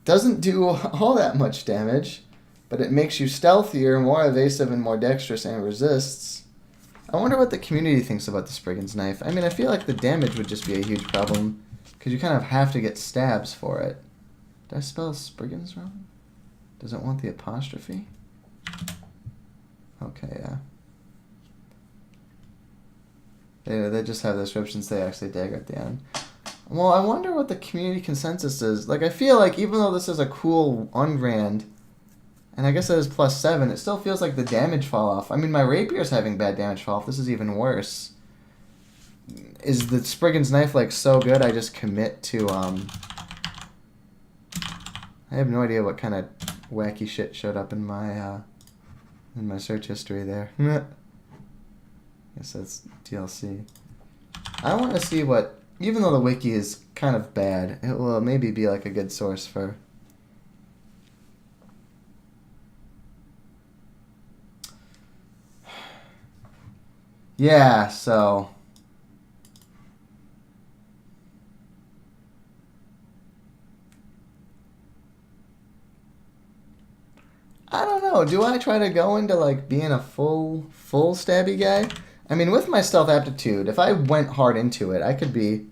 Speaker 1: doesn't do all that much damage, but it makes you stealthier, more evasive, and more dexterous, and resists. I wonder what the community thinks about the Spriggan's Knife. I mean, I feel like the damage would just be a huge problem, because you kind of have to get stabs for it. Did I spell Spriggan's wrong? Does it want the apostrophe? Okay, yeah. They just have the descriptions, they actually dagger at the end. Well, I wonder what the community consensus is. Like, I feel like even though this is a cool ungrand, and I guess it is +7, it still feels like the damage fall off. I mean, my rapier's having bad damage fall off. This is even worse. Is the Spriggan's Knife, like, so good I just commit to, I have no idea what kind of wacky shit showed up in my search history there. Guess that's DLC. I want to see what, even though the wiki is kind of bad, it will maybe be like a good source for... Yeah, so... I don't know. Do I try to go into like being a full stabby guy? I mean, with my stealth aptitude, if I went hard into it, I could be...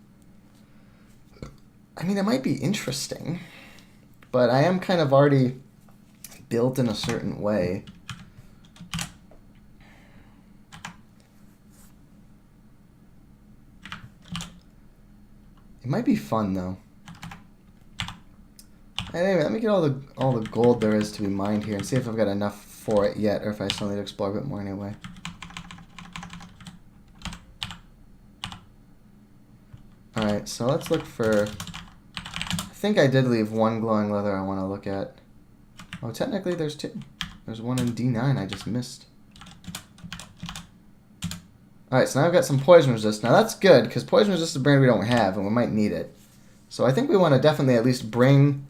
Speaker 1: I mean, it might be interesting, but I am kind of already built in a certain way. It might be fun, though. Anyway, let me get all the gold there is to be mined here and see if I've got enough for it yet, or if I still need to explore a bit more anyway. Alright, so let's look for... I think I did leave one glowing leather I want to look at. Oh, technically there's two. There's one in D9 I just missed. Alright, so now I've got some poison resist. Now that's good, because poison resist is a brand we don't have, and we might need it. So I think we want to definitely at least bring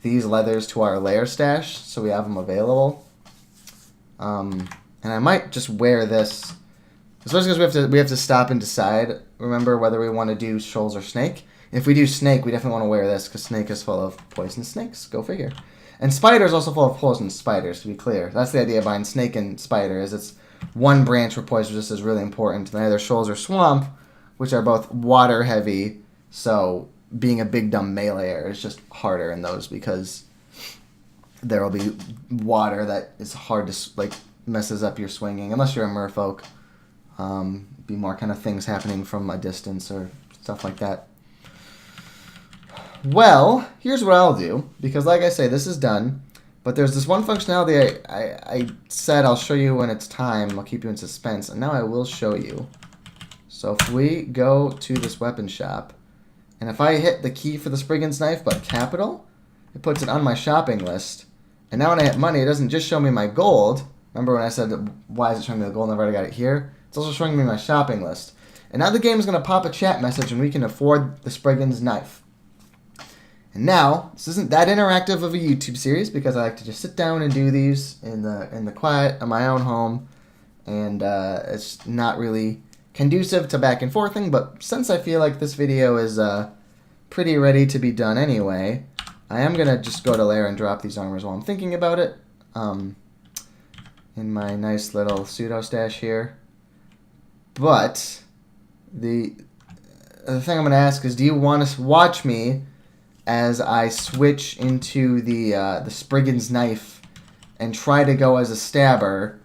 Speaker 1: these leathers to our lair stash, so we have them available. And I might just wear this... Especially because we have to stop and decide, remember, whether we want to do shoals or snake. If we do snake, we definitely want to wear this, because snake is full of poisonous snakes. Go figure. And spider is also full of poisonous spiders, to be clear. That's the idea behind snake and spider, is it's one branch where poison resist is really important. And either shoals or swamp, which are both water heavy, so being a big dumb meleeer is just harder in those, because there will be water that is hard to, like, messes up your swinging, unless you're a merfolk. Be more kind of things happening from a distance or stuff like that. Well, here's what I'll do, because like I say, this is done, but there's this one functionality I said I'll show you when it's time. I'll keep you in suspense, and now I will show you. So if we go to this weapon shop, and if I hit the key for the Spriggan's Knife, but capital, it puts it on my shopping list. And now when I hit money, it doesn't just show me my gold. Remember when I said, why is it showing me the gold and I've already got it here? It's also showing me my shopping list. And now the game is going to pop a chat message and we can afford the Spriggan's Knife. And now, this isn't that interactive of a YouTube series because I like to just sit down and do these in the quiet of my own home. And it's not really conducive to back and forthing, but since I feel like this video is pretty ready to be done anyway, I am going to just go to lair and drop these armors while I'm thinking about it. In my nice little pseudo stash here. But the thing I'm going to ask is, do you want to watch me as I switch into the Spriggan's Knife and try to go as a stabber,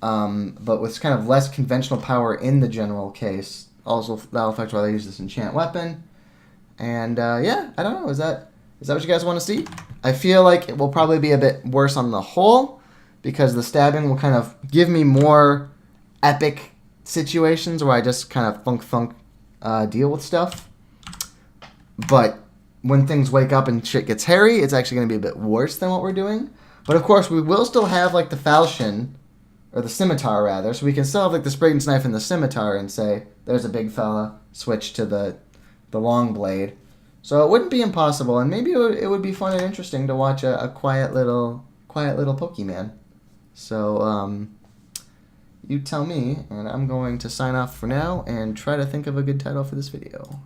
Speaker 1: but with kind of less conventional power in the general case. Also, that'll affect whether I use this enchant weapon. And yeah, I don't know. Is that what you guys want to see? I feel like it will probably be a bit worse on the whole because the stabbing will kind of give me more epic situations where I just kind of thunk deal with stuff. But when things wake up and shit gets hairy, it's actually going to be a bit worse than what we're doing. But of course, we will still have like the falchion, or the scimitar rather, so we can still have like the Spriggan's Knife and the scimitar and say, there's a big fella, switch to the long blade. So it wouldn't be impossible, and maybe it would be fun and interesting to watch a quiet little Pokemon. So you tell me, and I'm going to sign off for now and try to think of a good title for this video.